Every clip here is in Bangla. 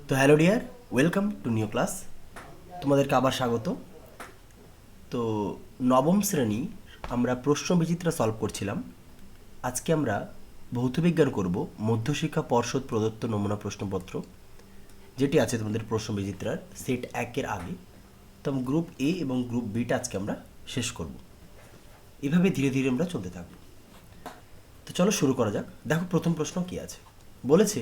তো hello dear, welcome to new class. তোমাদেরকে আবার স্বাগত। তো নবম শ্রেণী আমরা প্রশ্ন বিচিত্রা সলভ করছিলাম। আজকে আমরা ভৌতবিজ্ঞান করব, মধ্যশিক্ষা পর্ষদ প্রদত্ত নমুনা প্রশ্নপত্র যেটি আছে তোমাদের প্রশ্ন বিচিত্রার সেট 1-এর আগে। তো গ্রুপ এ এবং গ্রুপ বিটা আজকে আমরা শেষ করব। এভাবে ধীরে ধীরে আমরা চলতে থাকবো। তো চলো শুরু করা যাক। দেখো প্রথম প্রশ্ন কি আছে। বলেছে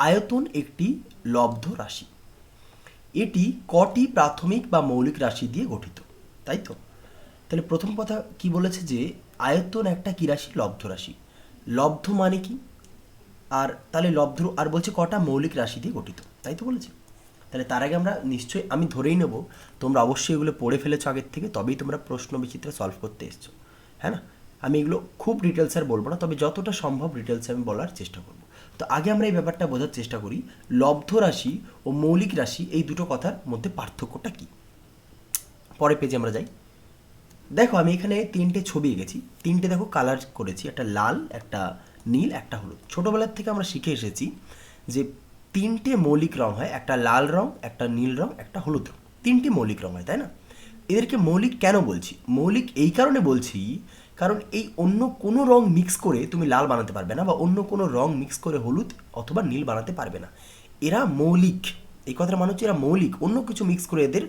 আয়তন একটি লব্ধ রাশি, এটি কটি প্রাথমিক বা মৌলিক রাশি দিয়ে গঠিত, তাই তো? তাহলে প্রথম কথা কি বলেছে যে আয়তন একটা কি রাশি? লব্ধ রাশি। লব্ধ মানে কি? আর তাহলে লব্ধ আর বলছে কটা মৌলিক রাশি দিয়ে গঠিত, তাই তো বলেছে। তাহলে তার আগে আমরা নিশ্চয়ই, আমি ধরেই নেব তোমরা অবশ্যই এগুলো পড়ে ফেলেছো আগের থেকে, তবেই তোমরা প্রশ্ন বিচিত্রা সলভ করতে এসছো, হ্যাঁ না? আমি এগুলো খুব ডিটেলস আর বলবো না, তবে যতটা সম্ভব ডিটেলসে আমি বলার চেষ্টা করব। তো আগে আমরা এই ব্যাপারটা বোঝার চেষ্টা করি, লব্ধ রাশি ও মৌলিক রাশি এই দুটো কথার মধ্যে পার্থক্যটা কী। পরে পেজে আমরা যাই। দেখো আমি এখানে তিনটে ছবি এঁকেছি, তিনটে দেখো কালার করেছি, একটা লাল, একটা নীল, একটা হলুদ। ছোটোবেলার থেকে আমরা শিখে এসেছি যে তিনটে মৌলিক রং হয়, একটা লাল রং, একটা নীল রং, একটা হলুদ রং। তিনটে মৌলিক রং হয়, তাই না? এদেরকে মৌলিক কেন বলছি? মৌলিক এই কারণে বলছি কারণ এই অন্য কোনো রং মিক্স করে তুমি লাল বানাতে পারবে না, বা অন্য কোনো রং মিক্স করে হলুদ অথবা নীল বানাতে পারবে না। এরা মৌলিক, এই কথাটা মানে হচ্ছে এরা মৌলিক, অন্য কিছু মিক্স করে এদের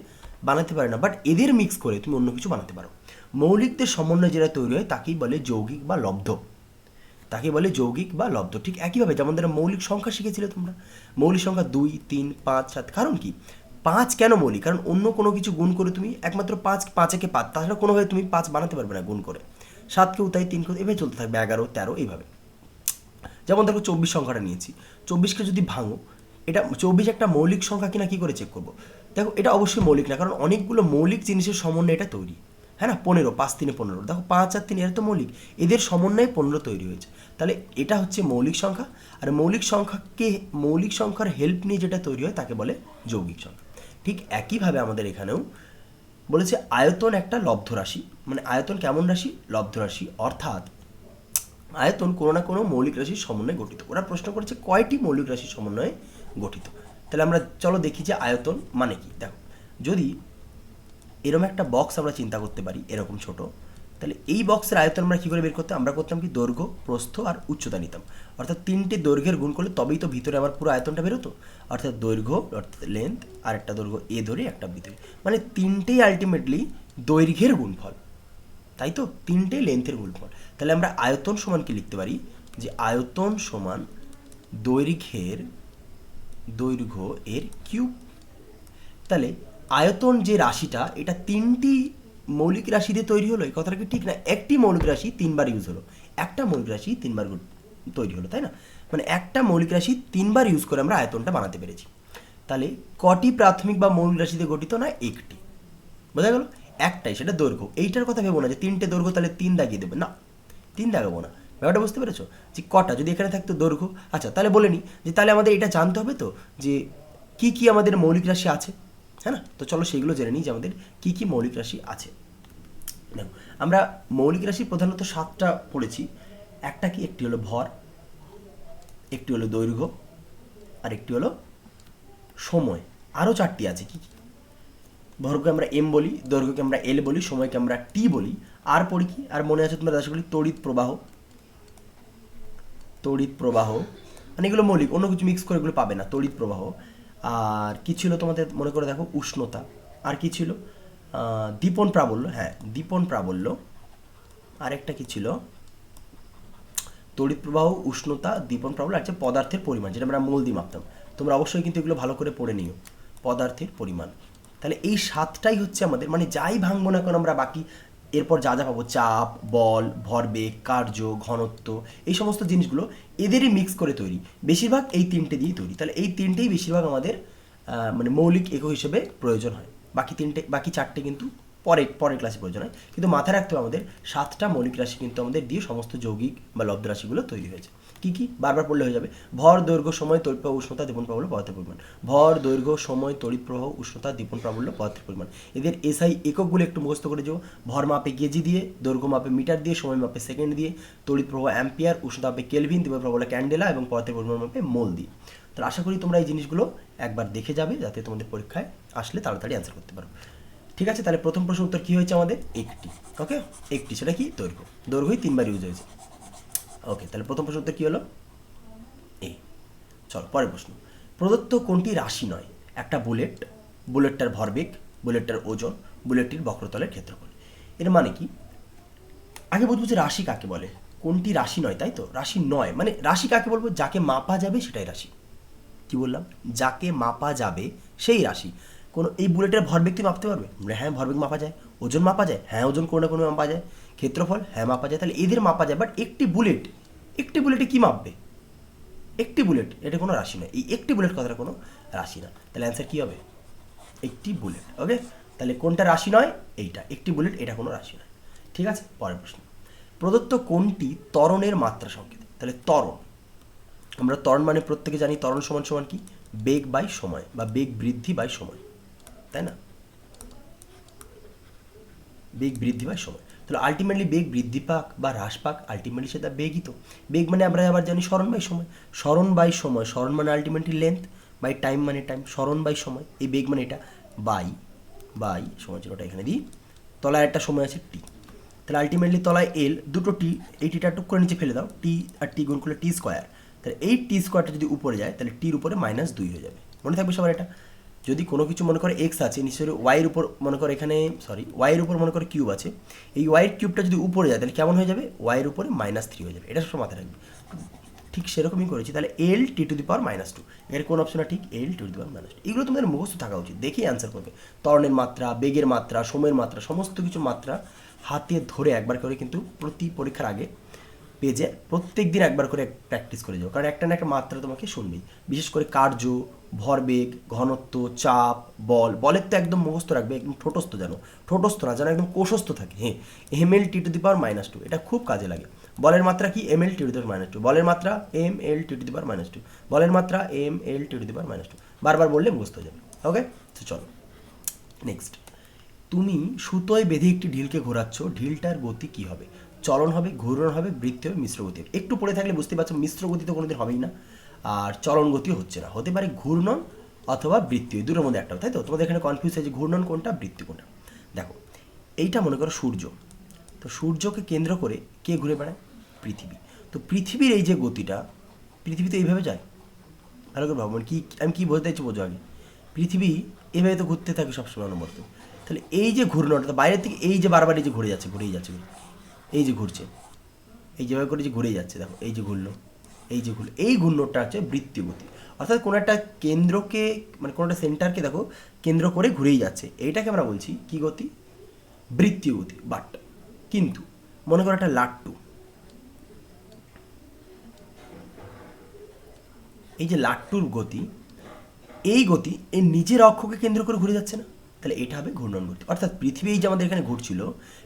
বানাতে পারে না, বাট এদের মিক্স করে তুমি অন্য কিছু বানাতে পারো। মৌলিকদের সমন্বয়ে যেটা তৈরি হয় তাকেই বলে যৌগিক বা লব্ধ, তাকে বলে যৌগিক বা লব্ধ। ঠিক একইভাবে যেমন ধরো মৌলিক সংখ্যা শিখেছিলে তোমরা, মৌলিক সংখ্যা 2, 3, 5, 7। কারণ কি? 5 কেন মৌলিক? কারণ অন্য কোনো কিছু গুণ করে তুমি একমাত্র 5, 5 একে 5, তাছাড়া কোনোভাবে তুমি 5 বানাতে পারবে না গুণ করে। 7কেও তাই, 3কেও, এভাবে চলতে থাকবে, 11, 13 এইভাবে। যেমন দেখো 24 সংখ্যাটা নিয়েছি, 24কে যদি ভাঙো, এটা 24 একটা মৌলিক সংখ্যা কিনা কী করে চেক করবো? দেখো এটা অবশ্যই মৌলিক না, কারণ অনেকগুলো মৌলিক জিনিসের সমন্বয়ে এটা তৈরি, হ্যাঁ না? 15, 5 3 15, দেখো 5 আর 3 এরা তো মৌলিক, এদের সমন্বয়ে 15 তৈরি হয়েছে। তাহলে এটা হচ্ছে মৌলিক সংখ্যা। আর মৌলিক সংখ্যার হেল্প নিয়ে যেটা তৈরি হয় তাকে বলে যৌগিক সংখ্যা। ঠিক একইভাবে আমাদের এখানেও বলেছে আয়তন একটা লব্ধ রাশি। মানে আয়তন কেমন রাশি? লব্ধ রাশি, অর্থাৎ আয়তন কোনো না কোনো মৌলিক রাশির সমন্বয়ে গঠিত। ওরা প্রশ্ন করেছে কয়টি মৌলিক রাশির সমন্বয়ে গঠিত। তাহলে আমরা চলো দেখি যে আয়তন মানে কি। দেখো যদি এরকম একটা বক্স আমরা চিন্তা করতে পারি, এরকম ছোট, তাহলে এই বক্সের আয়তন আমরা কী করে বের করতাম? আমরা করতাম কি, দৈর্ঘ্য, প্রস্থ আর উচ্চতা নিতাম। অর্থাৎ তিনটে দৈর্ঘ্যের গুণ করলে তবেই তো ভিতরে আবার পুরো আয়তনটা বেরোতো। অর্থাৎ দৈর্ঘ্য, অর্থাৎ লেন্থ, আর একটা দৈর্ঘ্য এ ধরে একটা ভিতরে, মানে তিনটেই আলটিমেটলি দৈর্ঘ্যের গুণফল, তাই তো? তিনটেই লেন্থের গুণফল। তাহলে আমরা আয়তন সমান কি লিখতে পারি? যে আয়তন সমান দৈর্ঘ্য এর কিউব। তাহলে আয়তন যে রাশিটা, এটা তিনটি মৌলিক রাশি দিয়ে তৈরি হলো, এই কথাটা কি ঠিক না? একটি মৌলিক রাশি তিনবার ইউজ হলো, একটা মৌলিক রাশি তিনবার তৈরি হলো, তাই না? মানে একটা মৌলিক রাশি তিনবার ইউজ করে আমরা আয়তনটা বানাতে পেরেছি। তাহলে কটি প্রাথমিক বা মৌলিক রাশি দিয়ে গঠিত? না, একটি। বোঝা গেল? একটাই, সেটা দৈর্ঘ্য। এইটার কথা ভেবো না যে তিনটে দৈর্ঘ্য তাহলে 3 দাগিয়ে দেবে, না, 3 দাগাবো না। ব্যাপারটা বুঝতে পেরেছো? যে কটা, যদি এখানে থাকতো দৈর্ঘ্য, আচ্ছা তাহলে বলে নিই যে তাহলে আমাদের এটা জানতে হবে তো যে কি কি আমাদের মৌলিক রাশি আছে, হ্যাঁ না? তো চলো সেগুলো জেনে নিই যে আমাদের কি কি মৌলিক রাশি আছে। দেখো আমরা মৌলিক রাশি প্রধানত 7টা পড়েছি। একটা কি? একটি হলো ভর, একটি হলো দৈর্ঘ্য, আর একটি হলো সময়। আরও 4টি আছে। কি কি? ভরকে আমরা এম বলি, দৈর্ঘ্যকে আমরা এল বলি, সময়কে আমরা টি বলি। আর পড়ি কি? আর মনে আছে তোমরা আশা করি, তড়িৎ প্রবাহ, মানে এগুলো মৌলিক, অন্য কিছু মিক্স করে এগুলো পাবে না, তড়িৎ প্রবাহ। আর কি ছিল তোমাদের মনে করে দেখো? উষ্ণতা। আর কি ছিল? দীপন প্রাবল্য, হ্যাঁ দীপন প্রাবল্য। আরেকটা কি ছিল? তড়িৎ প্রবাহ, উষ্ণতা, দীপন প্রাবল্য, আর হচ্ছে পদার্থের পরিমাণ, যেটা আমরা মোল দিয়ে মাপতাম। তোমরা অবশ্যই কিন্তু এগুলো ভালো করে পড়ে নিও, পদার্থের পরিমাণ। তাহলে এই 7টাই হচ্ছে আমাদের, মানে যাই ভাঙবো না কেন আমরা বাকি এরপর যা যা পাবো, চাপ, বল, ভরবেগ, কার্য, ঘনত্ব, এই সমস্ত জিনিসগুলো এদেরই মিক্স করে তৈরি। বেশিরভাগ এই তিনটে দিয়েই তৈরি। তাহলে এই তিনটেই বেশিরভাগ আমাদের মানে মৌলিক একক হিসেবে প্রয়োজন হয়। বাকি 4টে কিন্তু পরের ক্লাসে প্রয়োজন হয়, কিন্তু মাথায় রাখতে হবে আমাদের 7টা মৌলিক রাশি কিন্তু আমাদের দিয়ে সমস্ত যৌগিক বা লব্ধ রাশিগুলো তৈরি হয়েছে। কি বারবার পড়লে হয়ে যাবে। ভর, দৈর্ঘ্য, সময়, তড়িৎ প্রবাহ, উষ্ণতা, দীপন প্রাবল্য, পদার্থের পরিমাণ। ভর, দৈর্ঘ্য, সময়, তড়িৎ প্রবাহ, উষ্ণতা, দীপন প্রাবল্য, পদার্থের পরিমাণ। এদের এসআই এককগুলো একটু মুখস্থ করে যাও। ভর মাপে কেজি দিয়ে, দৈর্ঘ্য মাপে মিটার দিয়ে, সময় মাপে সেকেন্ড দিয়ে, তড়িৎ প্রবাহ অ্যাম্পিয়ার, উষ্ণতা মাপে কেলভিন, দীপন প্রাবল্য ক্যান্ডেলা এবং পদার্থের পরিমাণ মাপে মোল দিয়ে। তো আশা করি তোমরা এই জিনিসগুলো একবার দেখে যাবে, যাতে তোমাদের পরীক্ষায় আসলে তাড়াতাড়ি অ্যান্সার করতে পারো। ঠিক আছে, তাহলে প্রথম প্রশ্ন উত্তর কী হয়েছে আমাদের? একটি। ওকে, একটি, সেটা কি? দৈর্ঘ্যই 3বার ইউজ হয়েছে। ওকে, তাহলে প্রথম প্রশ্ন উত্তর কী হলো? এ। চলো পরের প্রশ্ন। প্রদত্ত কোনটি রাশি নয়? একটা বুলেটটার ভরবেগ, বুলেটটার ওজন, বুলেটটির বক্রতলের ক্ষেত্রফল। এর মানে কি? আগে বুঝবো যে রাশি কাকে বলে। কোনটি রাশি নয়, তাই তো? রাশি নয় মানে রাশি কাকে বলবো? যাকে মাপা যাবে সেটাই রাশি। কি বললাম? যাকে মাপা যাবে সেই রাশি। কোনো এই বুলেটের ভরবেগ কি মাপতে পারবে? হ্যাঁ, ভরবেগ মাপা যায়। ওজন মাপা যায়? হ্যাঁ, ওজন কোনো না কোনো মাপা যায়। ক্ষেত্রফল? হ্যাঁ, মাপা যায়। তাহলে এদের মাপা যায়, বাট একটি বুলেটে কি মাপবে? একটি বুলেট, এটা কোনো রাশি নয়। এই একটি বুলেট কথাটা কোনো রাশি না। তাহলে অ্যান্সার কী হবে? একটি বুলেট। ওকে, তাহলে কোনটা রাশি নয়? এইটা, একটি বুলেট, এটা কোনো রাশি নয়। ঠিক আছে, পরের প্রশ্ন। প্রদত্ত কোনটি ত্বরণের মাত্রা সংকেত? তাহলে ত্বরণ, আমরা ত্বরণ মানে প্রত্যেকে জানি ত্বরণ সমান সমান কি? বেগ বাই সময়, বা বেগ বৃদ্ধি বাই সময়, তাই না? বেগ বৃদ্ধি বাই সময়। তাহলে আলটিমেটলি বেগ বৃদ্ধি পাক বা হ্রাস পাক, আলটিমেটলি সেটা বেগই তো। বেগ মানে আমরা আবার জানি স্মরণ বাই সময়। স্মরণ মানে আলটিমেটলি লেন্থ, বাই টাইম মানে টাইম, স্মরণ বাই সময়। এই বেগ মানে এটা, বাই সময়, যেটা এখানে দিই। তলায় একটা সময় আছে টি, তাহলে আলটিমেটলি তলায় এল, দুটো টি, এই টিটা টুক করে নিচে ফেলে দাও, টি আর টি গুণ করলে টি স্কোয়ার। তাহলে এই টি স্কোয়ারটা যদি উপরে যায় তাহলে টির উপরে -2 হয়ে যাবে। মনে থাকবে সবার এটা। যদি কোনো কিছু মনে করে এক্স আছে, নিশ্চয়ই ওয়াইয়ের উপর মনে করে এখানে, ওয়াইয়ের উপর মনে করে কিউব আছে, এই ওয়াইয়ের কিউবটা যদি উপরে যায় তাহলে কেমন হয়ে যাবে? ওয়াইয়ের উপরে -3 হয়ে যাবে। এটা সব মাথায় রাখবে। ঠিক সেরকমই করেছি। তাহলে এল টি টু দি পাওয়ার -2, এর কোন অপশনটা ঠিক? এল টি টু দি পাওয়ার -2। এগুলো তোমাদের মুখস্থ থাকা উচিত, দেখেই অ্যান্সার করবে। ত্বরণের মাত্রা, বেগের মাত্রা, সময়ের মাত্রা, সমস্ত কিছুর মাত্রা হাতে ধরে একবার করে কিন্তু প্রতি পরীক্ষার আগে পেজে প্রত্যেক দিন একবার করে প্র্যাকটিস করে যাও, কারণ একটা না একটা মাত্রা তোমাকে শুনবেই। বিশেষ করে কার্য, ভরবেগ, ঘনত্ব, চাপ, বলের তো একদম মুখস্থ রাখবে, একদম ঠোঁটস্থ না যেন একদম কোষস্থ থাকে। হ্যাঁ, এমএল টি টু দি পাওয়ার -2, এটা খুব কাজে লাগে। বলের মাত্রা কি? এমএল টি টু দি পাওয়ার -2, বলের মাত্রা এমএল টি টু দি পাওয়ার -2, বলের মাত্রা এমএল টি টু দি পাওয়ার -2, বারবার বললে মুখস্থ হয়ে যাবে। ওকে, তো চলো নেক্সট। তুমি সুতোয় বেঁধে একটি ঢিলকে ঘোরাচ্ছ, ঢিলটার গতি কি হবে? চলন হবে, ঘূর্ণন হবে, বৃত্তি হবে, মিশ্র গতি হবে। একটু পড়ে থাকলে বুঝতে পারছো মিশ্র গতি তো কোনোদিন হবেই না, আর চলন গতিও হচ্ছে না। হতে পারে ঘূর্ণন অথবা বৃত্তি, ওই দুটোর মধ্যে একটা, তাই তো? তোমাদের এখানে কনফিউজ হয়েছে ঘূর্ণন কোনটা, বৃত্তি কোনটা। দেখো, এইটা মনে করো সূর্য, তো সূর্যকে কেন্দ্র করে কে ঘুরে বেড়ায়? পৃথিবী। তো পৃথিবীর এই যে গতিটা, পৃথিবী তো এইভাবে যায়। ভালো করে ভাবো, আমি কী বলতে চাইছি বোঝো আগে। পৃথিবী এভাবে তো ঘুরতে থাকে সবসময় অনবরত। তাহলে এই যে ঘূর্ণনটা বাইরের থেকে, এই যে বারবার এই যে ঘুরেই যাচ্ছে, এই যে ঘুরছে, এই যেভাবে করে যে ঘুরেই যাচ্ছে, দেখো এই যে ঘুরলো, এই ঘূর্ণনটা হচ্ছে বৃত্তীয় গতি। অর্থাৎ কোনো একটা কেন্দ্রকে, মানে কোনো একটা সেন্টারকে দেখো কেন্দ্র করে ঘুরেই যাচ্ছে, এইটাকে আমরা বলছি কি গতি? বৃত্তীয় গতি। বাট কিন্তু মনে করো একটা লাট্টু, এই যে লাট্টুর গতি, এই গতি এই নিজের অক্ষকে কেন্দ্র করে ঘুরে যাচ্ছে না, তাহলে এটা হবে ঘূর্ণন গতি। অর্থাৎ পৃথিবী এই যে আমাদের এখানে ঘুরছিল,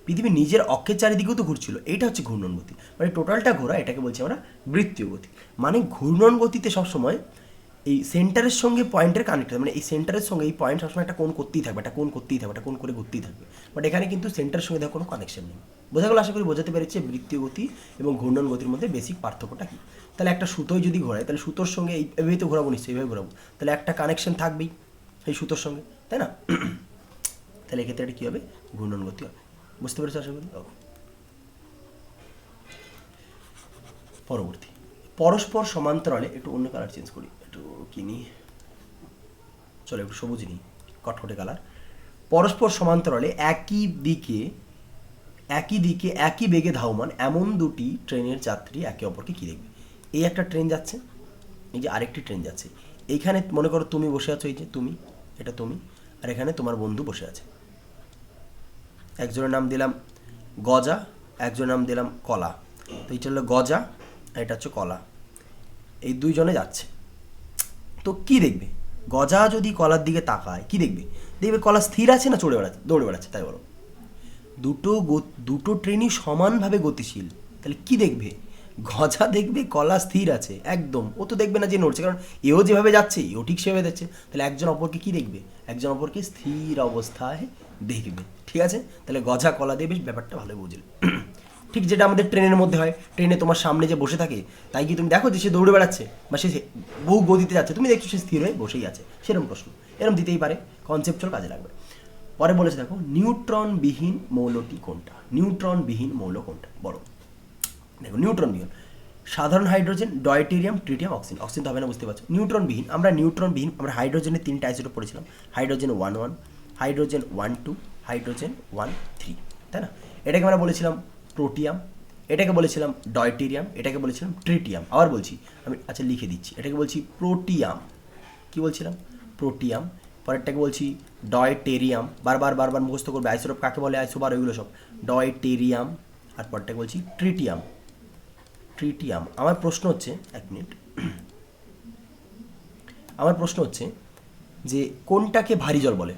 পৃথিবী নিজের অক্ষের চারিদিকেও তো ঘুরছিল, এইটা হচ্ছে ঘূর্ণন গতি। মানে টোটালটা ঘোরা, এটাকে বলছি আমরা বৃত্তীয় গতি। মানে ঘূর্ণন গতিতে সবসময় এই সেন্টারের সঙ্গে পয়েন্টের কানেক্টেড, মানে এই সেন্টারের সঙ্গে এই পয়েন্ট সবসময় একটা কোণ করতেই থাকবে, একটা কোণ করে ঘুরতেই থাকবে। বাট এখানে কিন্তু সেন্টারের সঙ্গে দেখো কোনো কানেকশন নেই। বোঝা গেল? আশা করি বোঝাতে পেরেছি বৃত্তীয় গতি এবং ঘূর্ণন গতির মধ্যে বেসিক পার্থক্যটা কী। তাহলে একটা সুতোয় যদি ঘোরায়, তাহলে সুতোর সঙ্গে এইভাবেই তো ঘোরাবো, নিশ্চয়ই এইভাবে ঘোরাবো, তাহলে একটা কানেকশন থাকবেই এই সুতোর সঙ্গে, তাই না? তাহলে এক্ষেত্রে এটা কী হবে? ঘূর্ণন গতি হবে। বুঝতে পেরেছো আশা করি? পরবর্তী, পরস্পর সমান্তরালে, একটু অন্য কালার চেঞ্জ করি, একটু কিনি, চলো একটু সবুজ নিই, কটকটে কালার। পরস্পর সমান্তরালে একই দিকে একই বেগে ধাবমান এমন দুটি ট্রেনের যাত্রী একে অপরকে কী দেখবে? এই একটা ট্রেন যাচ্ছে, এই যে আরেকটি ট্রেন যাচ্ছে, এইখানে মনে করো তুমি বসে আছো, এই যে তুমি, এটা তুমি, আর এখানে তোমার বন্ধু বসে আছে। একজনের নাম দিলাম গজা, একজনের নাম দিলাম কলা। তো এইটা হলো গজা আর এটা হচ্ছে কলা, এই দুইজনে যাচ্ছে। তো কি দেখবে? গজা যদি কলার দিকে তাকায় কি দেখবে? দেখবে কলা স্থির আছে না দৌড়ে বেড়াচ্ছে? তাই বলো। দুটো ট্রেনই সমানভাবে গতিশীল, তাহলে কি দেখবে? গজা দেখবে কলা স্থির আছে একদম, ও তো দেখবে না যে নড়ছে, কারণ এও যেভাবে যাচ্ছে এও ঠিক সেভাবে যাচ্ছে, তাহলে একজন অপরকে কি দেখবে? একজন অপরকে স্থির অবস্থায় দেখবে। ঠিক আছে, তাহলে গজা কলা দিয়ে বেশ ব্যাপারটা ভালো বুঝলে। ঠিক যেটা আমাদের ট্রেনের মধ্যে হয়, ট্রেনে তোমার সামনে যে বসে থাকে, তাই কি তুমি দেখো যে সে দৌড়ে বেড়াচ্ছে বা সে বহু গতিতে যাচ্ছে, তুমি দেখছো সে স্থির হয়ে বসেই আছে? সেরকম প্রশ্ন এরকম দিতেই পারে, কনসেপচুয়াল কাজে লাগবে। পরে বলেছে দেখো, নিউট্রনবিহীন মৌলটি কোনটা? নিউট্রনবিহীন মৌল কোনটা বলো? দেখো নিউট্রনবিহীন, সাধারণ hydrogen, deuterium, tritium, oxygen. Oxygen তো হবে না, বুঝতে পারছো। নিউট্রনবিহীন, আমরা হাইড্রোজেনের 3টা আইসোটোপ পড়েছিলাম, হাইড্রোজেন 1 1, হাইড্রোজেন 1 2, হাইড্রোজেন 1 3, তাই না? এটাকে আমরা বলেছিলাম প্রোটিয়াম, এটাকে বলেছিলাম ডয়টেরিয়াম, এটাকে বলেছিলাম ট্রিটিয়াম। আবার বলছি আমি, আচ্ছা লিখে দিচ্ছি, এটাকে বলছি প্রোটিয়াম। কি বলছিলাম? প্রোটিয়াম। পরেরটাকে বলছি ডয়টেরিয়াম, বারবার বারবার মুখস্থ করবে, আইসোটোপ কাকে বলে, আইসোবার, ওইগুলো সব। ডয়টেরিয়াম। আর পরেরটাকে বলছি ট্রিটিয়াম। ট্রিটিয়াম। আমার প্রশ্ন হচ্ছে, এক মিনিট, আমার প্রশ্ন হচ্ছে যে কোনটাকে ভারী জল বলে?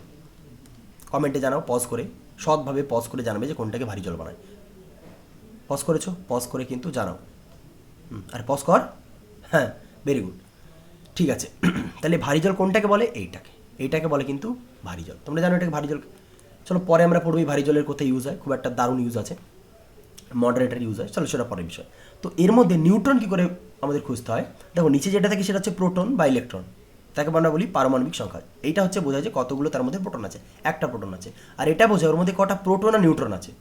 কমেন্টে জানাও, পজ করে, সৎভাবে পজ করে জানাবে যে কোনটাকে ভারী জল বানায়। পজ করেছো? পজ করে কিন্তু জানাও। আর পজ কর, হ্যাঁ, ভেরি গুড, ঠিক আছে। তাহলে ভারী জল কোনটাকে বলে? এইটাকে বলে কিন্তু ভারী জল। তোমরা জানো এটাকে ভারী জল। চলো পরে আমরা পড়বো ভারী জলের কোথায় ইউজ হয়, খুব একটা দারুণ ইউজ আছে, মডারেটার ইউজ হয়, চলো সেটা পরের বিষয়। তো এর মধ্যে নিউট্রন কী করে আমাদের খুঁজতে হয়? দেখো নিচে যেটা থাকে সেটা হচ্ছে প্রোটন বা ইলেকট্রন, তাকে আমরা বলি পারমাণবিক সংখ্যা। এইটা হচ্ছে বোঝায় যে কতগুলো তার মধ্যে প্রোটন আছে, একটা প্রোটন আছে। আর এটা বোঝায় ওর মধ্যে কটা প্রোটন আর নিউট্রন আছে।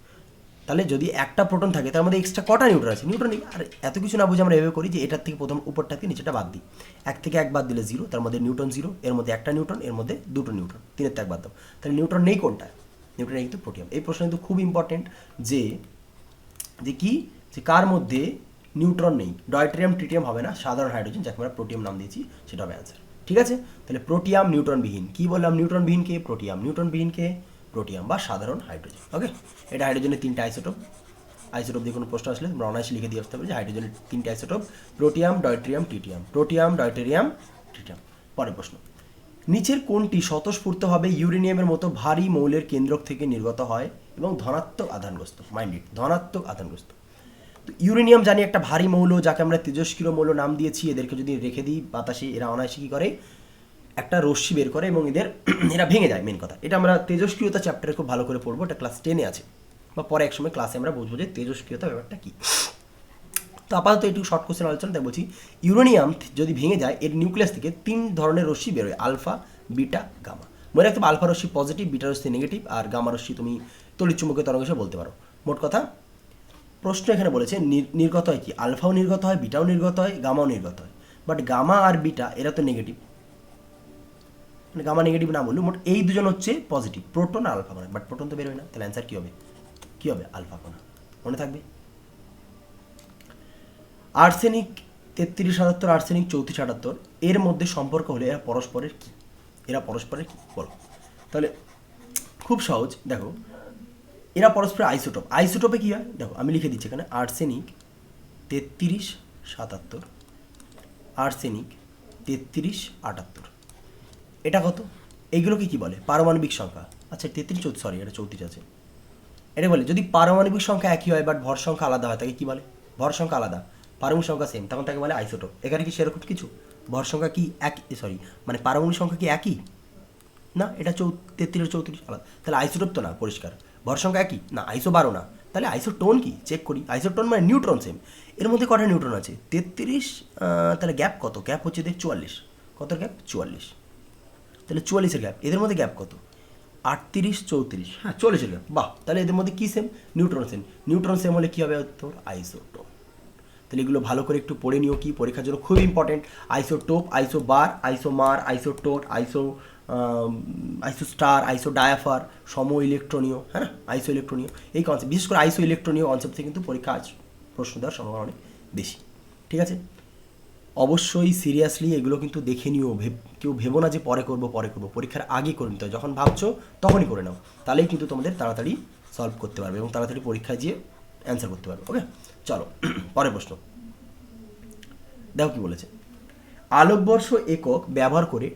তাহলে যদি একটা প্রোটন থাকে তার মধ্যে এক্সট্রা কটা নিউট্রন আছে? নিউট্রন নেই। আর এত কিছু না বুঝে আমরা এভাবে করি যে এটার থেকে প্রথম উপরটা থেকে নিচেটা বাদ দিই। 1 থেকে 1 বাদ দিলে 0, তার মধ্যে নিউট্রন 0, এর মধ্যে একটা নিউট্রন, এর মধ্যে দুটো নিউট্রন, 3-এর থেকে 1 বাদ দাও, তাহলে নিউট্রন নেই কোনটা? নিউট্রন কিন্তু প্রোটিয়াম। এই প্রশ্ন কিন্তু খুব ইম্পর্টেন্ট, যে যে কি, যে কার মধ্যে নিউট্রন নেই? ডয়টেরিয়াম, ট্রিটিয়াম হবে না, সাধারণ হাইড্রোজেন, যাকে আমরা প্রোটিয়াম নাম দিয়েছি, সেটা হবে অ্যান্সার। ঠিক আছে, তাহলে প্রোটিয়াম নিউট্রনবিহীন। কি বললাম? নিউট্রনবিহীনকে প্রোটিয়াম, নিউট্রনবিহীনকে প্রোটিয়াম বা সাধারণ হাইড্রোজেন। ওকে, এটা হাইড্রোজেনের 3টা আইসোটোপ। আইসোটোপ দিয়ে কোনো প্রশ্ন আসলে তোমরা অনায়াসে লিখে দিয়ে আসতে পারবে যে হাইড্রোজেনের 3টা isotope, protium, deuterium, tritium. Protium, deuterium, tritium. পরের প্রশ্ন, নিচের কোনটি স্বতঃস্ফূর্তভাবে ইউরেনিয়ামের মতো ভারী মৌলের কেন্দ্রক থেকে নির্গত হয় এবং ধনাত্মক আধানগ্রস্ত? মাইন্ড ইট, ধনাত্মক আধানগ্রস্ত। তো ইউরেনিয়াম জানি একটা ভারী মৌল, যাকে আমরা তেজস্ক্রিয় মৌল নাম দিয়েছি। এদেরকে যদি রেখে দিই বাতাসে, এরা অনায়াসে কী করে? একটা রশ্মি বের করে এবং এরা ভেঙে যায়। মেন কথা এটা আমরা তেজস্ক্রিয়তা চ্যাপ্টারে খুব ভালো করে পড়বো, এটা ক্লাস 10-এ আছে, বা পরে একসময় ক্লাসে আমরা বুঝবো যে তেজস্ক্রিয়তা ব্যাপারটা কী। তো আপাতত একটু শর্ট কোশ্চেন আলোচনা, তাই বলছি ইউরেনিয়াম যদি ভেঙে যায়, এর নিউক্লিয়াস থেকে 3 ধরনের রশ্মি বেরোয়, আলফা, বিটা, গামা। মনে রাখতে হবে আলফা রশ্মি পজিটিভ, বিটা রশ্মি নেগেটিভ, আর গামা রশ্মি তুমি তড়িৎচুম্বকীয় তরঙ্গ হিসেবে বলতে পারো। মোট কথা প্রশ্ন এখানে বলেছে নির্গত হয় কি? আলফাও নির্গত হয়, বিটাও নির্গত হয়, গামাও নির্গত হয়। বাট গামা আর বিটা এরা তো নেগেটিভ, মানে গামা নেগেটিভ না বললো, মোট এই দুজন হচ্ছে পজিটিভ, প্রোটন আর আলফা কণা। বাট প্রোটন তো বেরোয় না, তাহলে অ্যান্সার কী হবে? কী হবে? আলফা কণা। মনে থাকবে। আর্সেনিক 3378, আর্সেনিক 3478, এর মধ্যে সম্পর্ক হলে এরা পরস্পরের কী? এরা পরস্পরের কী বলো? তাহলে খুব সহজ, দেখো এরা পরস্পর আইসোটোপ। আইসোটোপে কী হয়? দেখো আমি লিখে দিচ্ছি এখানে, আর্সেনিক 3378, আর্সেনিক 3378, এটা কত? এইগুলোকে কি বলে? পারমাণবিক সংখ্যা। আচ্ছা 33, সরি এটা 34 আছে। এটা বলে যদি পারমাণবিক সংখ্যা একই হয় বাট ভর সংখ্যা আলাদা হয়, তাকে কি বলে? ভর সংখ্যা আলাদা, পারমাণবিক সংখ্যা সেম, তখন তাকে বলে আইসোটোপ। এখানে কি সেরকম কিছু? ভর সংখ্যা কি একই, সরি মানে পারমাণবিক সংখ্যা কি একই? না, এটা 33 34 আলাদা, তাহলে আইসোটোপ তো না, পরিষ্কার। ভর সংখ্যা একই না, আইসো 12 না, তাহলে আইসোটোন কি? চেক করি। আইসোটোন মানে নিউট্রন সেম। এর মধ্যে কটা নিউট্রন আছে? 33, তাহলে গ্যাপ কত? গ্যাপ হচ্ছে 44। কত গ্যাপ? 44। তাহলে 44-এর গ্যাপ। এদের মধ্যে গ্যাপ কত? 38 34, হ্যাঁ 40-এর গ্যাপ। বাহ, তাহলে এদের মধ্যে কী same? Neutron same. Neutron same হলে কী হবে তোর? আইসোটোপ। তাহলে এগুলো ভালো করে একটু পড়ে নিও, কি পরীক্ষার জন্য খুব ইম্পর্টেন্ট। আইসোটোপ, আইসোবার, আইসোমার, আইসোটোট, আইসো স্টার, আইসো ডায়াফার, সম ইলেকট্রনীয়, হ্যাঁ আইসো ইলেকট্রনীয়, এই কনসেপ্ট, বিশেষ করে আইসো ইলেকট্রনীয় কনসেপ্ট থেকে কিন্তু পরীক্ষা আজ প্রশ্ন দেওয়ার সম্ভাবনা অনেক বেশি। ঠিক আছে, অবশ্যই সিরিয়াসলি এগুলো কিন্তু দেখে নিও। কেউ ভেবো না যে পরে করবো, পরীক্ষার আগে করে নিতে হয়। যখন ভাবছো তখনই করে নাও, তাহলেই কিন্তু তোমাদের তাড়াতাড়ি সলভ করতে পারবে এবং তাড়াতাড়ি পরীক্ষায় গিয়ে অ্যান্সার করতে পারবে। ওকে, চলো পরের প্রশ্ন দেখো কি বলেছে। আলোকবর্ষ একক ব্যবহার করে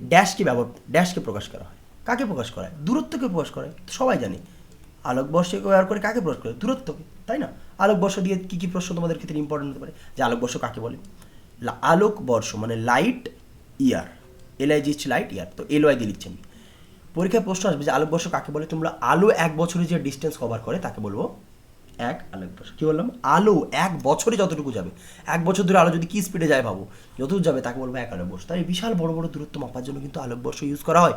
ড্যাশকে প্রকাশ করা হয়। কাকে প্রকাশ করা হয়? দূরত্বকে প্রকাশ করা হয়, সবাই জানে। আলোকবর্ষ ব্যবহার করে কাকে প্রশ্ন করে? দূরত্বকে, তাই না? আলোকবর্ষ দিয়ে কী কী প্রশ্ন তোমাদের ক্ষেত্রে ইম্পর্টেন্ট হতে পারে, যে আলোকবর্ষ কাকে বলে? আলোকবর্ষ মানে light year, LIGH light year, তো LY দিয়ে লিখছি আমি। পরীক্ষায় প্রশ্ন আসবে যে আলোকবর্ষ কাকে বলে, তোমরা আলো 1 বছরে যে ডিস্টেন্স কভার করে তাকে বলবো 1 আলোকবর্ষ। কী বললাম? আলো 1 বছরে যতটুকু যাবে, 1 বছর ধরে আলো যদি কী স্পিডে যায় ভাবো, যতদূর যাবে তাকে বলবো 1 আলোকবর্ষ। তাই বিশাল বড় বড় দূরত্ব মাপার জন্য কিন্তু আলোকবর্ষ ইউজ করা হয়।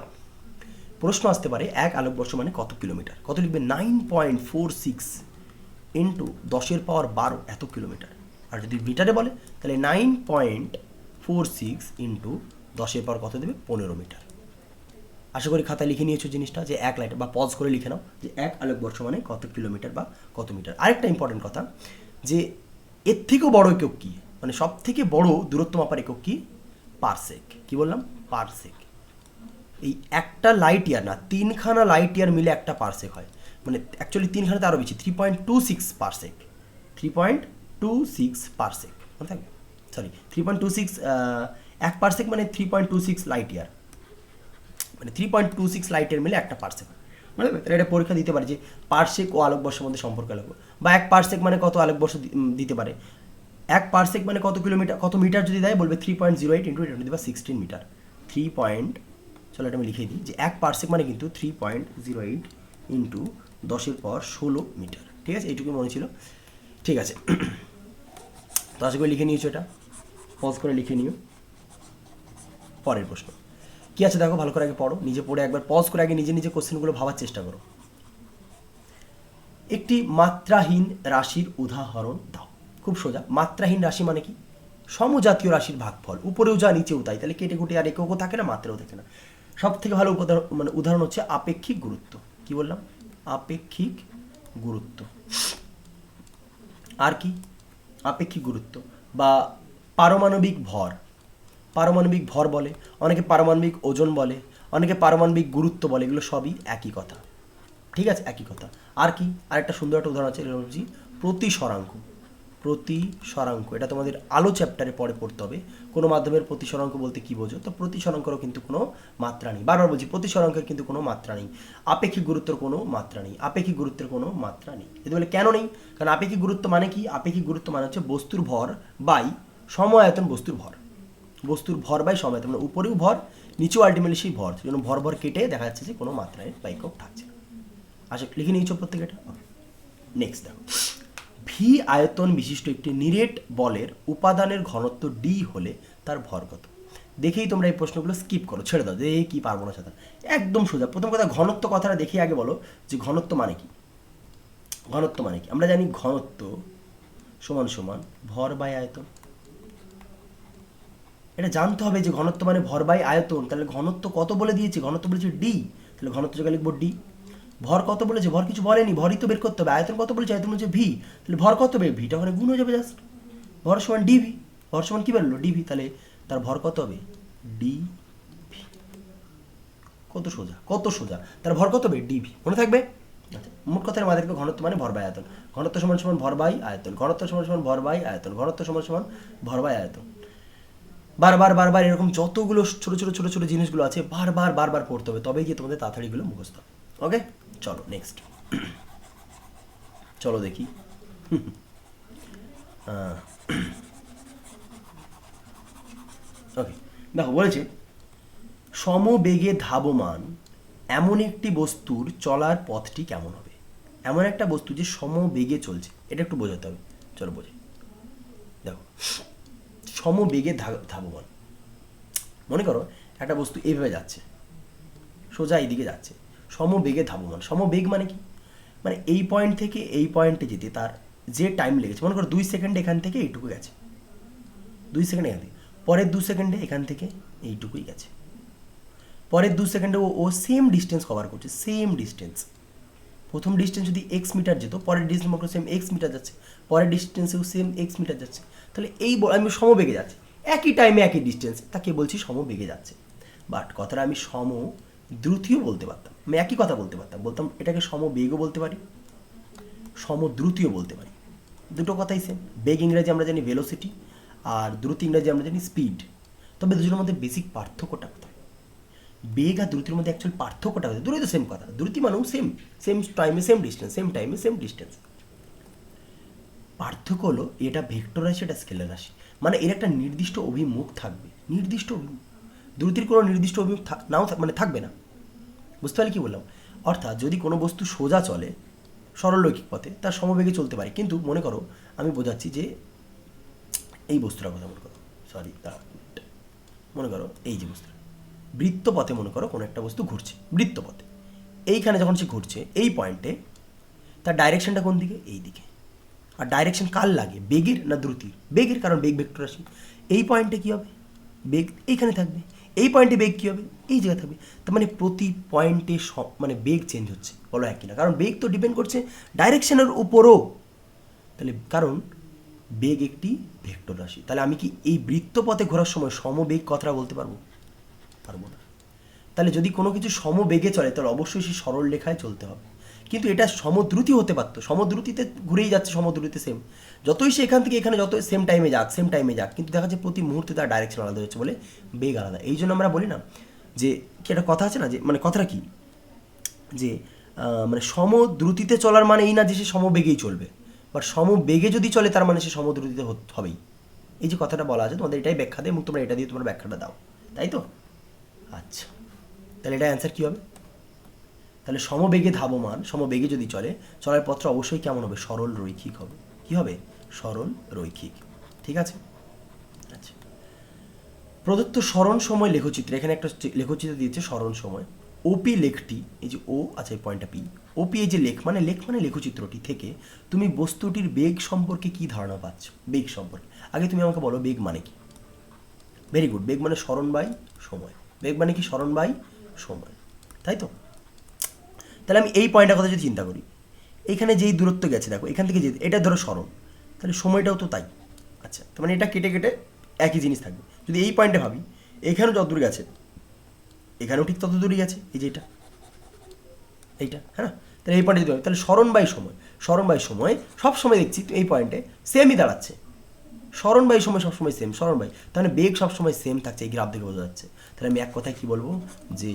প্রশ্ন আসতে পারে 1 আলোকবর্ষ মানে কত কিলোমিটার? কত লিখবে? 9.46 ইন্টু 10^12 এত কিলোমিটার। আর যদি মিটারে বলে তাহলে 9.46 ইন্টু 10^, কত দেবে? 15 মিটার। আশা করি খাতায় লিখে নিয়েছো জিনিসটা, যে 1 লাইট বা পজ করে লিখে নাও যে 1 আলোকবর্ষ মানে কত কিলোমিটার বা কত মিটার। আরেকটা ইম্পর্টেন্ট কথা, যে এর থেকেও বড় একক কী, মানে সব থেকে বড় দূরত্ব মাপার একক কী? পারসেক। কী বললাম? পারসেক। এই একটা লাইট ইয়ার না, 3খানা লাইট ইয়ার মিলে একটা পারসেক হয়, মানে অ্যাকচুয়ালি 3খানাতে আরও বেশি, 3.26 পারসেক। 3.26 পারসেক মনে থাকবে, সরি 3.26, 1 পারসেক মানে 3.26 লাইট ইয়ার, মানে 3.26 লাইটের মিলে একটা পারসেক। মানে এটা পরীক্ষা দিতে পারে যে পারসেক ও আলোকবর্ষের মধ্যে সম্পর্ক লাগবে, বা 1 পারসেক মানে কত আলোকবর্ষ দিতে পারে। 1 পারসেক মানে কত কিলোমিটার, কত মিটার যদি দেয় বলবে 3.08 ইন্টু 10^16 মিটার। 3. চলো এটা আমি লিখে দিই যে 1 পারসেক মানে কিন্তু 3.08 ইন্টু 10^16 মিটার। ঠিক আছে, এইটুকু মনে ছিল। ঠিক আছে, তো আশা করে লিখে নিয়েছো, এটা পজ করে লিখে নিও। পরের প্রশ্ন কী আছে দেখো, ভালো করে আগে পড়ো, নিজে পড়ে একবার পজ করে আগে নিজে নিজে কোশ্চেনগুলো ভাবার চেষ্টা করো। একটি মাত্রাহীন রাশির উদাহরণ দাও। খুব সোজা। মাত্রাহীন রাশি মানে কি? সমজাতীয় রাশির ভাগফল, উপরেও যা নিচেও তাই, তাহলে কেটে কুটে আর এককও থাকে না, মাত্রাও থাকে না। সব থেকে ভালো উদাহরণ হচ্ছে আপেক্ষিক গুরুত্ব। কি বললাম? আপেক্ষিক গুরুত্ব। আর কি? আপেক্ষিক গুরুত্ব বা পারমাণবিক ভর। পারমাণবিক ভর বলে, অনেকে পারমাণবিক ওজন বলে, অনেকে পারমাণবিক গুরুত্ব বলে, এগুলো সবই একই কথা। ঠিক আছে, একই কথা। আর কি? আরেকটা সুন্দর একটা উদাহরণ আছে, প্রতিসরাঙ্ক। প্রতিসরাঙ্ক, এটা তোমাদের আলো চ্যাপ্টারে পরে পড়তে হবে। কোনো মাধ্যমের প্রতিসরাঙ্ক বলতে কি বোঝো? তো প্রতিসরাঙ্কেরও কিন্তু কোনো মাত্রা নেই। বারবার বলছি, প্রতিসরাঙ্কের কিন্তু কোনো মাত্রা নেই। আপেক্ষিক গুরুত্বের কোনো মাত্রা নেই। আপেক্ষিক গুরুত্বের কোনো মাত্রা নেই। যদি বলে কেন নেই? কারণ আপেক্ষিক গুরুত্ব মানে কি? আপেক্ষিক গুরুত্ব মানে হচ্ছে বস্তুর ভর বাই সময়ায়তন। বস্তুর ভর, বস্তুর ভর বাই সময়ায়তন, মানে উপরেও ভর নিচেও আলটিমেটলি সেই ভর, সেজন্য ভর ভর কেটে দেখা যাচ্ছে যে কোনো মাত্রায় বা একক থাকছে না। আচ্ছা, লিখে নিয়েছো প্রত্যেকটা। নেক্সট দেখো, ভি আয়তন বিশিষ্ট একটি নিরেট বলের উপাদানের ঘনত্ব ডি হলে তার ভর কত? দেখেই তোমরা এই প্রশ্নগুলো স্কিপ করো, ছেড়ে দাও যে এই কী পারবো না সাথে। একদম সোজা। প্রথম কথা, ঘনত্ব কথাটা দেখে আগে বলো যে ঘনত্ব মানে কি। ঘনত্ব মানে কি? আমরা জানি ঘনত্ব সমান সমান ভর বাই আয়তন। এটা জানতে হবে যে ঘনত্ব মানে ভর বাই আয়তন। তাহলে ঘনত্ব কত বলে দিয়েছে? ঘনত্ব বলেছে ডি, তাহলে ঘনত্ব জায়গায় লিখবো ডি। ভর কত বলেছে? ভর কিছু বলেনি, ভরই তো বের করতে হবে। আয়তন কত বলেছে? আয়তন বলেছে ভি, তাহলে ভর কত হবে? ভিটা ওখানে গুণ হয়ে যাবে জাস্ট। ভর সমান ডিভি। ভর সমান কি বেরোলো? ডিভি। তাহলে তার ভর কত হবে? ডিভি। কত সোজা, কত সোজা। তার ভর কত হবে? ডিভি। মনে থাকবে? আচ্ছা, মোট কথার মাঝে থাকবে ঘনত্ব মানে ভর বাই আয়তন। ঘনত্ব সমান সমান ভর বাই আয়তন। ঘনত্ব সমান সমান ভর বাই আয়তন। ঘনত্ব সমান সমান ভর বাই আয়তন। বারবার বারবার এরকম যতগুলো ছোটো ছোটো ছোটো ছোটো জিনিসগুলো আছে বারবার বারবার পড়তে হবে, তবেই গিয়ে তোমাদের তাড়াতাড়িগুলো মুখস্থ। ওকে, চলো নেক্সট। চলো দেখি। ওকে, দেখো বলেছে সমবেগে ধাবমান এমন একটি বস্তুর চলার পথটি কেমন হবে? এমন একটা বস্তু যে সমবেগে চলছে, এটা একটু বোঝাতে হবে। চলো বোঝাই। দেখো, সমবেগে ধাবমান, মনে করো একটা বস্তু এইভাবে যাচ্ছে, সোজা এইদিকে যাচ্ছে, সমবেগে ধাবমান। সমবেগ মানে কি? মানে এই পয়েন্ট থেকে এই পয়েন্টে যেতে তার যে টাইম লেগেছে, মনে করো 2 সেকেন্ডে এখান থেকে এইটুকু গেছে, 2 সেকেন্ডে এখান থেকে, পরের 2 সেকেন্ডে এখান থেকে এইটুকুই গেছে, পরের 2 সেকেন্ডে ও সেম ডিস্টেন্স কভার করছে, সেম ডিস্টেন্স। প্রথম ডিস্টেন্স যদি এক্স মিটার যেত, পরের ডিস্টেন্স মনে করো সেম এক্স মিটার যাচ্ছে, পরের ডিস্টেন্সেও সেম এক্স মিটার যাচ্ছে। তাহলে এই আমি সমবেগে যাচ্ছি, একই টাইমে একই ডিস্টেন্স, তাকে বলছি সমবেগে যাচ্ছে। বাট কথাটা আমি সমদ্রুতিও বলতে পারতাম, আমি একই কথা বলতে পারতাম, বলতাম এটাকে সমবেগও বলতে পারি, সমদ্রুতিও বলতে পারি। দুটো কথাই সেম। বেগ ইংরেজি আমরা জানি ভেলোসিটি, আর দ্রুতি ইংরেজি আমরা জানি স্পিড। তবে দুজনের মধ্যে বেসিক পার্থক্যটা কোথায়? বেগ আর দ্রুতির মধ্যে অ্যাকচুয়াল পার্থক্যটা হচ্ছে, দুটোই তো সেম কথা, দ্রুতি মানেও সেম, সেম টাইমে সেম ডিস্টেন্স, সেম টাইমে সেম ডিস্টেন্স। পার্থক্য হলো এটা ভেক্টর রাশি, এটা স্কেলার রাশি, মানে এর একটা নির্দিষ্ট অভিমুখ থাকবে, নির্দিষ্ট অভিমুখ। দ্রুতির কোনো নির্দিষ্ট অভিমুখ নাও মানে থাকবে না। বুঝতে পারলে কী বললাম? অর্থাৎ যদি কোনো বস্তু সোজা চলে সরলরৈখিক পথে, তার সমবেগে চলতে পারে, কিন্তু মনে করো আমি বোঝাচ্ছি যে এই বস্তুটার কথা মনে করো, সরি মনে করো এই যে বস্তুটা বৃত্তপথে, মনে করো কোনো একটা বস্তু ঘুরছে বৃত্তপথে, এইখানে যখন সে ঘুরছে এই পয়েন্টে, তার ডাইরেকশনটা কোন দিকে? এই দিকে। আর ডাইরেকশন কার লাগে? বেগের না দ্রুতির? বেগের, কারণ বেগ ভেক্টর রাশি। এই পয়েন্টে কী হবে? বেগ এইখানে থাকবে। এই পয়েন্টে বেগ কী হবে? এই জায়গায় থাকবে। তার মানে প্রতি পয়েন্টে মানে বেগ চেঞ্জ হচ্ছে, বলো একই না? কারণ বেগ তো ডিপেন্ড করছে ডাইরেকশনের উপরও। তাহলে কারণ বেগ একটি ভেক্টর রাশি, তাহলে আমি কি এই বৃত্তপথে ঘোরার সময় সমবেগ কথাটা বলতে পারবো? পারবো না। তাহলে যদি কোনো কিছু সমবেগে চলে তাহলে অবশ্যই সে সরল রেখায় চলতে হবে, কিন্তু এটা সমদ্রুতি হতে পারতো, সমদ্রুতিতে ঘুরেই যাচ্ছে, সমদ্রুতিতে সেম, যতই সে এখান থেকে এখানে যতই সেম টাইমে যাক, কিন্তু দেখা যাচ্ছে প্রতি মুহূর্তে তার ডাইরেকশন আলাদা হচ্ছে বলে বেগ আলাদা। এই জন্য আমরা বলি না যে কি একটা কথা আছে না, যে মানে কথাটা কি, যে মানে সমদ্রুতিতে চলার মানে এই না যে সে সমবেগেই চলবে, বাট সমবেগে যদি চলে তার মানে সে সমদ্রুতিতে হবেই। এই যে কথাটা বলা আছে, তোমাদের এটাই ব্যাখ্যা দেয় এবং তোমরা এটা দিয়ে তোমার ব্যাখ্যাটা দাও, তাই তো? আচ্ছা, তাহলে এটা অ্যান্সার কী হবে? তাহলে সমবেগে ধাবমান, সমবেগে যদি চলে, চলার পথটা অবশ্যই কেমন হবে? সরল রৈখিক হবে। কী হবে? সরল রৈখিক। ঠিক আছে? আচ্ছা, প্রদত্ত স্মরণ সময় লেখচিত্রে, এখানে একটা লেখচিত্র দিয়েছে স্মরণ সময়। ওপি লেখটি, এই যে ও, আচ্ছা এই পয়েন্টটা পি, ওপি এই যে লেখ মানে লেখচিত্রটি থেকে তুমি বস্তুটির বেগ সম্পর্কে কি ধারণা পাচ্ছ? বেগ সম্পর্কে আগে তুমি আমাকে বলো, বেগ মানে কি? ভেরি গুড, বেগ মানে স্মরণ বাই সময়। বেগ মানে কি? স্মরণ বাই সময়, তাই তো? তাহলে আমি এই পয়েন্টের কথা যদি চিন্তা করি, এইখানে যেই দূরত্ব গেছে দেখো, এখান থেকে যে এটা ধরো স্মরণ, তাহলে সময়টাও তো তাই। আচ্ছা, তার মানে এটা কেটে কেটে একই জিনিস থাকবে। যদি এই পয়েন্টে ভাবি, এখানেও যত দূর গেছে এখানেও ঠিক তত দূরই গেছে, এই যে এইটা, হ্যাঁ। তাহলে এই পয়েন্টে যদি তাহলে স্মরণ বাই সময় সব সময় দেখছি এই পয়েন্টে সেমই দাঁড়াচ্ছে। স্মরণ বাই সময় সবসময় সেম, স্মরণ বাই, তাহলে বেগ সবসময় সেম থাকছে, এই গ্রাফ থেকে বোঝা যাচ্ছে। তাহলে আমি এক কথায় কী বলবো, যে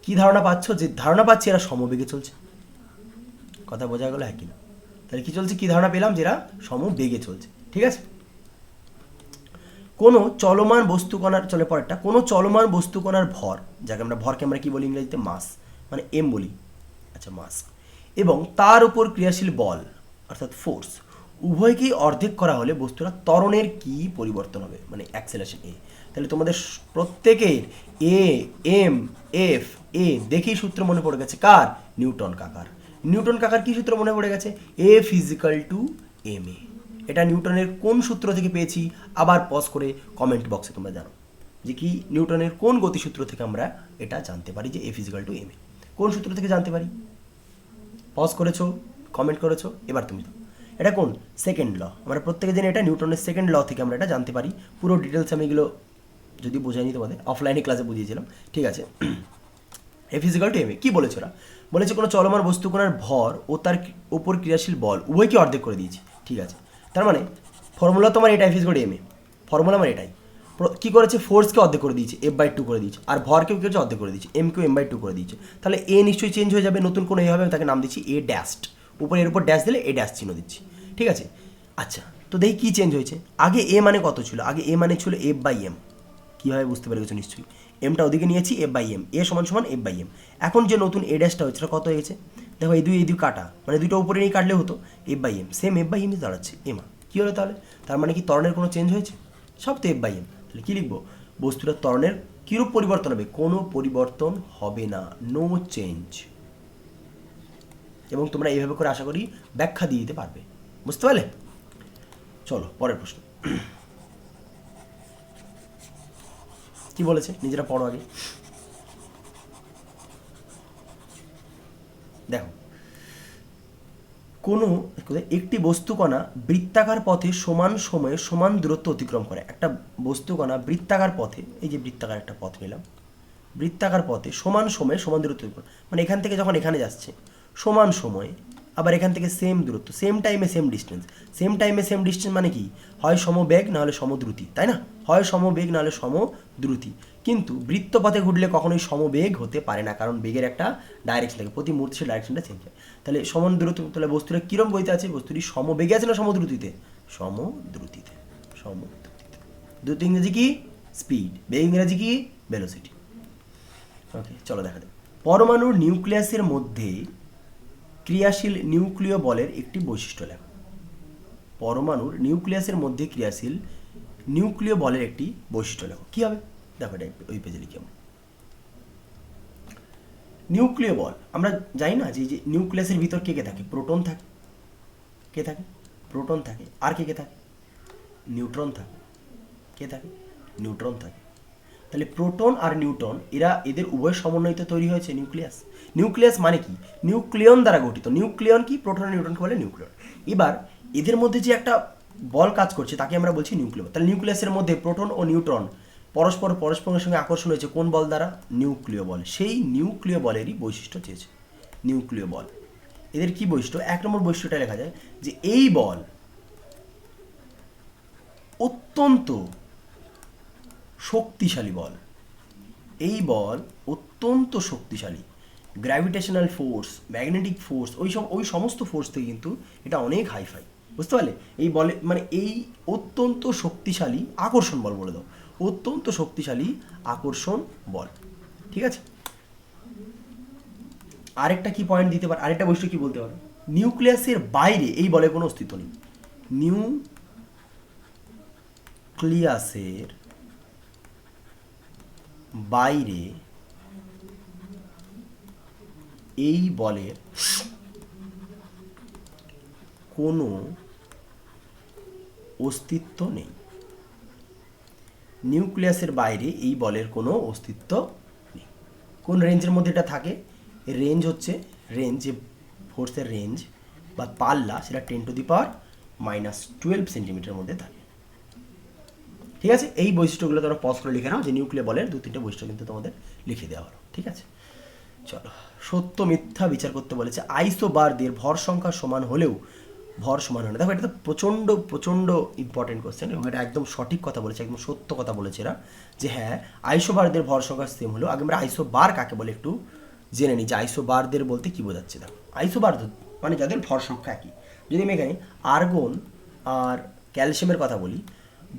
কী ধারণা পাচ্ছ? যে ধারণা পাচ্ছি এরা সমবেগে চলছে। কথা বোঝা গেলো? একই না? তাহলে কী চলছে? কী ধারণা পেলাম? যে এরা সমবেগে চলছে। ঠিক আছে? কোনো চলমান বস্তুকণার, চলে পরেরটা, কোনো চলমান বস্তুকণার ভর, যাকে ভরকে আমরা কী বলি ইংরেজিতে? মাস, মানে এম বলি। আচ্ছা, মাস, এবং তার উপর ক্রিয়াশীল বল অর্থাৎ ফোর্স, উভয়কেই অর্ধেক করা হলে বস্তুটা ত্বরণের কি পরিবর্তন হবে? মানে অ্যাক্সেলারেশন এ। তাহলে তোমাদের প্রত্যেকের এ, এম, এফ, এ দেখেই সূত্র মনে পড়ে গেছে কার? নিউটন কাকার। নিউটন কাকার কি সূত্র মনে পড়ে গেছে? F is equal two M A. এটা নিউটনের কোন সূত্র থেকে পেয়েছি? আবার পজ করে কমেন্ট বক্সে তোমরা জানো যে কি নিউটনের কোন গতিসূত্র থেকে আমরা এটা জানতে পারি যে F is equal two M A. কোন সূত্র থেকে জানতে পারি? পজ করেছো, কমেন্ট করেছো, এবার তুমি তো এটা কোন? Second law. আমরা প্রত্যেকে জানি এটা নিউটনের সেকেন্ড ল থেকে আমরা এটা জানতে পারি। পুরো ডিটেলস আমি এগুলো যদি বোঝাইনি তোমাদের, অফলাইনে ক্লাসে বুঝিয়েছিলাম। ঠিক আছে, F is equal two M A. কী বলেছে ওরা? বলেছে কোনো চলমান বস্তুকণার ভর ও তার ওপর ক্রিয়াশীল বল উভয়কে অর্ধেক করে দিয়েছি। ঠিক আছে, তার মানে ফর্মুলা তোমার এটা, F is equal two M A, formula আমার এটাই। কী করেছে? ফোর্সকে অর্ধেক করে দিয়েছে, এফ বাই টু করে দিয়েছে, আর ভরকেও কী হচ্ছে? অর্ধেক করে দিয়েছে, এমকেও এম বাই টু করে দিয়েছে। তাহলে এ নিশ্চয়ই চেঞ্জ হয়ে যাবে, নতুন কোনো এ হবে, আমি তাকে নাম দিচ্ছি এ ড্যাশড, উপরে এর উপর ড্যাশ দিলে এ ড্যাশ চিহ্ন দিচ্ছি। ঠিক আছে, আচ্ছা তো দেখি কী চেঞ্জ হয়েছে। আগে এ মানে কত ছিল? আগে এ মানে ছিল এফ বাই এম। কীভাবে বুঝতে পেরে গেছো নিশ্চয়ই? এমটা ওদিকে নিয়েছি, এফ বাই এম, এ সমান সমান এফ বাই এম। এখন যে নতুন এ ড্যাশটা হয়েছে সেটা কত হয়ে গেছে? দেখো এই দুই কাটা, মানে দুটো উপরে নিয়ে কাটলে হতো F by M, same F by এমই দাঁড়াচ্ছে এমা। কী হলো তাহলে? তার মানে কি ত্বরণের কোনো চেঞ্জ হয়েছে? সব তো এফ বাই এম। তাহলে কী লিখবো? বস্তুটার ত্বরণের কীরূপ পরিবর্তন হবে? কোনো পরিবর্তন হবে না, নো চেঞ্জ। এবং তোমরা এইভাবে করে আশা করি ব্যাখ্যা দিয়ে দিতে পারবে। বুঝতে পারলে? চলো পরের প্রশ্ন। কি বলেছে নিজেরা পড়ো আগে। দেখো, কোনো একটি বস্তুকণা বৃত্তাকার পথে সমান সময়ে সমান দূরত্ব অতিক্রম করে। একটা বস্তুকণা বৃত্তাকার পথে, এই যে বৃত্তাকার একটা পথ নিলাম, বৃত্তাকার পথে সমান সময়ে সমান দূরত্ব অতিক্রম, মানে এখান থেকে যখন এখানে যাচ্ছে সমান সময়ে, আবার এখান থেকে সেম দূরত্ব, সেম টাইমে সেম ডিস্টেন্স। সেম টাইমে সেম ডিস্টেন্স মানে কি? হয় সমবেগ না হলে সমদ্রুতি, তাই না? হয় সমবেগ না হলে সমদ্রুতি। কিন্তু বৃত্তপথে ঘুরলে কখনোই সমবেগ হতে পারে না, কারণ বেগের একটা ডাইরেকশন থাকে, প্রতি মুহূর্তে সেই ডাইরেকশনটা চেঞ্জ হয়। তাহলে সমান দ্রুতি, তাহলে বস্তুটা কিরম গতিতে আছে? বস্তুটি সমবেগে আছে না সমদ্রুতিতে? সমদ্রুতিতে। সমদ্রুতিতে। দ্রুতি ইংরেজি কি? স্পিড। বেগ ইংরেজি কি? ভেলোসিটি। ওকে, চলো দেখা যাক। পরমাণুর নিউক্লিয়াসের মধ্যে ক্রিয়াশীল নিউক্লিয় বলের একটি বৈশিষ্ট্য লেখো। পরমাণুর নিউক্লিয়াসের মধ্যে ক্রিয়াশীল নিউক্লিয় বলের একটি বৈশিষ্ট্য লেখো। কী হবে? দেখো এটা ওই পেজে লিখি আমরা। নিউক্লিয় বল আমরা জানি না যে নিউক্লিয়াসের ভিতর কে কে থাকে? প্রোটন থাকে। কে থাকে? প্রোটন থাকে। আর কে কে থাকে? নিউট্রন থাকে। কে থাকে? নিউট্রন থাকে। তাহলে প্রোটন আর নিউট্রন এদের উভয় সমন্বয়িত তৈরি হয়েছে নিউক্লিয়াস। নিউক্লিয়াস মানে কি? নিউক্লিয়ন দ্বারা গঠিত। নিউক্লিয়ন কি? প্রোটন আর নিউট্রনকে বলে নিউক্লিয়ন। এবার এদের মধ্যে যে একটা বল কাজ করছে তাকে আমরা বলছি নিউক্লিয় বল। তাহলে নিউক্লিয়াসের মধ্যে প্রোটন ও নিউট্রন পরস্পরের সঙ্গে আকর্ষণ হয়েছে কোন বল দ্বারা? নিউক্লিয় বল। সেই নিউক্লিয় বলেরই বৈশিষ্ট্য চেয়েছে। নিউক্লিয় বল এদের কি বৈশিষ্ট্য? 1 নম্বর বৈশিষ্ট্যটা লেখা যায় যে এই বল অত্যন্ত শক্তিশালী বল। এই বল অত্যন্ত শক্তিশালী। গ্র্যাভিটেশনাল ফোর্স, ম্যাগনেটিক ফোর্স, ওই সমস্ত ফোর্স থেকে কিন্তু এটা অনেক হাইফাই। বুঝতে পারলে? এই বলে মানে এই অত্যন্ত শক্তিশালী আকর্ষণ বল বলে দাও। অত্যন্ত শক্তিশালী আকর্ষণ বল। ঠিক আছে? আরেকটা কি পয়েন্ট দিতে পারে? আরেকটা বৈশিষ্ট্য কি বলতে পারো? নিউক্লিয়াসের বাইরে এই বলের কোনো অস্তিত্ব নেই। নিউক্লিয়াসের বাইরে এই বলের কোনো অস্তিত্ব নেই। নিউক্লিয়াসের বাইরে এই বলের কোনো অস্তিত্ব নেই। কোন রেঞ্জের মধ্যে এটা থাকে? রেঞ্জ হচ্ছে যে ফোর্সের রেঞ্জ বা পাল্লা সেটা 10⁻⁻12 সেন্টিমিটারের মধ্যে থাকে। ঠিক আছে? এই বৈশিষ্ট্যগুলো তোমরা পজ করে লিখে নাও যে নিউক্লিয় বলের 2-3টে বৈশিষ্ট্য কিন্তু তোমাদের লিখে দেওয়া হলো। ঠিক আছে? চলো, সত্য মিথ্যা বিচার করতে বলেছে। আইসোবারদের ভর সংখ্যা সমান হলেও ভর সমান হয় না। দেখো এটা তো প্রচণ্ড ইম্পর্টেন্ট কোশ্চেন এবং এটা একদম সঠিক কথা বলেছে, একদম সত্য কথা বলেছে এরা যে হ্যাঁ আইসোবারদের ভর সংখ্যা সেম হলেও। আগে আমরা আইসোবার কাকে বলে একটু জেনে নিই যে আইসোবারদের বলতে কী বোঝাচ্ছে। দেখো আইসোবার মানে যাদের ভর সংখ্যা একই। যদি আমি এখানে আর্গন আর ক্যালসিয়ামের কথা বলি,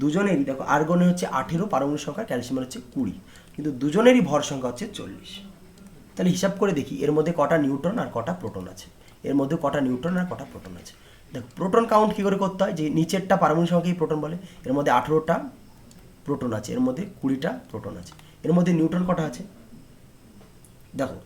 দুজনেরই দেখো আর্গনে হচ্ছে 18 পারমাণবিক সংখ্যা, ক্যালসিয়ামের হচ্ছে 20, কিন্তু দুজনেরই ভর সংখ্যা হচ্ছে 40। তাহলে হিসাব করে দেখি এর মধ্যে কটা নিউট্রন আর কটা প্রোটন আছে। এর মধ্যে কটা নিউট্রন আর কটা প্রোটন আছে। দেখো প্রোটন কাউন্ট কী করে করতে হয়? যে নিচেরটা পারমাণবিক সংখ্যাকেই প্রোটন বলে। এর মধ্যে 18টা প্রোটন আছে, এর মধ্যে 20টা প্রোটন আছে। এর মধ্যে নিউট্রন কটা আছে? দেখো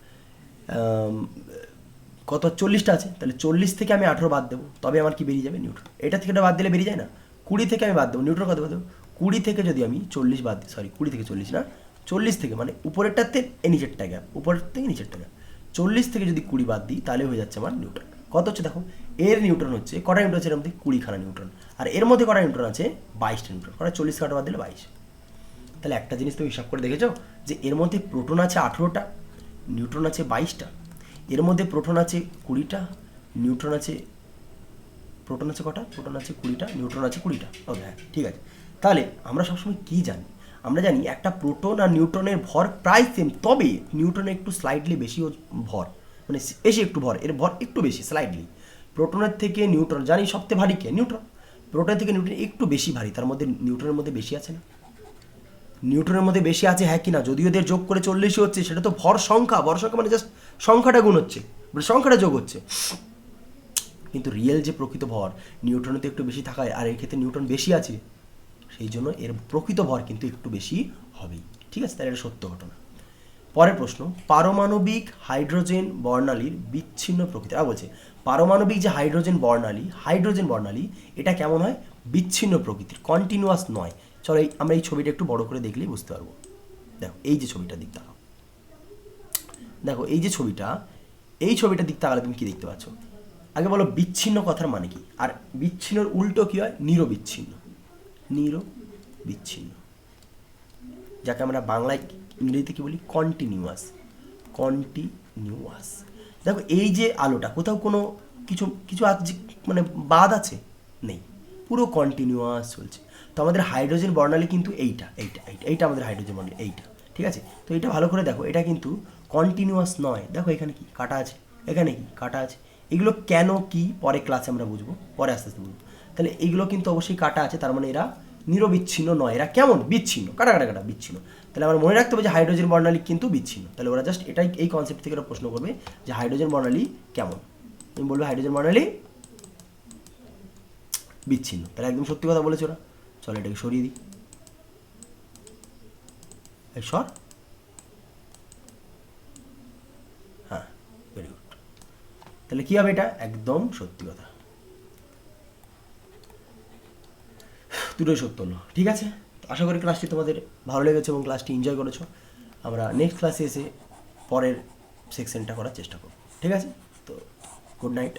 কত 40টা আছে। তাহলে 40 থেকে আমি 18 বাদ দেবো, তবে আমার কি বেরিয়ে যাবে? নিউট্রন। এটা থেকে বাদ দিলে বেরিয়ে যায় না। 20 থেকে আমি বাদ দেবো, নিউট্রন কত বাদ দেবো? 20 থেকে যদি আমি 40 বাদ দিই, 20 থেকে 40 না, 40 থেকে মানে উপরেরটাতে নিচেরটা গ্যাপ, উপরের থেকে নিচেরটা গ্যাপ, 40 থেকে যদি 20 বাদ দিই তাহলে হয়ে যাচ্ছে আমার নিউট্রন। কত হচ্ছে দেখো, এর নিউট্রন হচ্ছে কটা নিউট্রন আছে? এর মধ্যে 20খানা নিউট্রন। আর এর মধ্যে কটা নিউট্রন আছে? 22টা নিউট্রন। কটা 40 কাটা বাদ দিলে 22। তাহলে একটা জিনিস তুমি হিসাব করে দেখেছো যে এর মধ্যে প্রোটন আছে 18টা, নিউট্রন আছে 22টা। এর মধ্যে প্রোটন আছে 20টা, নিউট্রন আছে কটা? প্রোটন আছে 20টা, নিউট্রন আছে 20টা। ওকে, হ্যাঁ ঠিক আছে। তাহলে আমরা সবসময় কী জানি? আমরা জানি একটা প্রোটন আর নিউট্রনের ভর প্রায় সেম, তবে নিউট্রনের একটু স্লাইডলি বেশি ভর, মানে বেশি একটু ভর, এর ভর একটু বেশি স্লাইডলি। প্রোটনের থেকে নিউট্রন জানি সবথেকে ভারী কে? নিউট্রন। প্রোটনের থেকে নিউট্রন একটু বেশি ভারী, তার মধ্যে নিউট্রনের মধ্যে বেশি আছে না? নিউট্রনের মধ্যে বেশি আছে, হ্যাঁ কি না? যদিও ওদের যোগ করে 40 হচ্ছে, সেটা তো ভর সংখ্যা মানে জাস্ট সংখ্যাটা গুণ হচ্ছে, মানে সংখ্যাটা যোগ হচ্ছে। কিন্তু রিয়েল যে প্রকৃত ভর নিউট্রনের তো একটু বেশি থাকায়, আর এর ক্ষেত্রে নিউট্রন বেশি আছে, সেই জন্য এর প্রকৃত ভর কিন্তু একটু বেশি হবেই। ঠিক আছে? তাহলে এটা সত্য ঘটনা। পরের প্রশ্ন, পারমাণবিক হাইড্রোজেন বর্ণালীর বিচ্ছিন্ন প্রকৃতি। বলছে পারমাণবিক যে হাইড্রোজেন বর্ণালী এটা কেমন হয়? বিচ্ছিন্ন প্রকৃতির, কন্টিনিউয়াস নয়। চলো আমরা এই ছবিটা একটু বড় করে দেখলেই বুঝতে পারবো। দেখো এই যে ছবিটার দিক তাকাও, দেখো এই যে ছবিটার দিক তাকালে তুমি কি দেখতে পাচ্ছ? আগে বলো বিচ্ছিন্ন কথার মানে কি? আর বিচ্ছিন্নর উল্টো কি হয়? নিরবিচ্ছিন্ন। যাকে আমরা বাংলায় ইংরেজিতে কি বলি? কন্টিনিউয়াস। দেখো এই যে আলোটা, কোথাও কোনো কিছু মানে বাদ আছে? নেই, পুরো কন্টিনিউয়াস চলছে। তো আমাদের হাইড্রোজেন বর্ণালী কিন্তু এইটা আমাদের হাইড্রোজেন বর্ণালী এইটা। ঠিক আছে, তো এটা ভালো করে দেখো, এটা কিন্তু কন্টিনিউয়াস নয়। দেখো এখানে কি কাটা আছে, এখানে কি কাটা আছে, এগুলো কেন কি পরে ক্লাসে আমরা বুঝবো, পরে আস্তে আস্তে বুঝবো। তাহলে এগুলো কিন্তু অবশ্যই কাটা আছে, তার মানে এরা নিরবিচ্ছিন্ন নয়, এরা কেমন বিচ্ছিন্ন, কাটা কাটা কাটা বিচ্ছিন্ন। তাহলে আমরা মনে রাখতে হবে যে হাইড্রোজেন বর্ণালী কিন্তু বিচ্ছিন্ন। তাহলে ওরা জাস্ট এটাই, এই কনসেপ্ট থেকে ওরা প্রশ্ন করবে যে হাইড্রোজেন বর্ণালী কেমন। তুমি বলবে হাইড্রোজেন বর্ণালী বিচ্ছিন্ন। তাহলে একদম সত্যি কথা বলেছে ওরা। চলো এটাকে সরিয়ে দিই, সর। হ্যাঁ, ভেরি গুড। তাহলে কী হবে, এটা একদম সত্যি কথা, দুটোই সত্য হলো। ঠিক আছে, আশা করি ক্লাসটি তোমাদের ভালো লেগেছে এবং ক্লাসটি এনজয় করেছো। আমরা নেক্সট ক্লাসে এসে পরের সেকশনটা করার চেষ্টা করব। ঠিক আছে, তো গুড নাইট।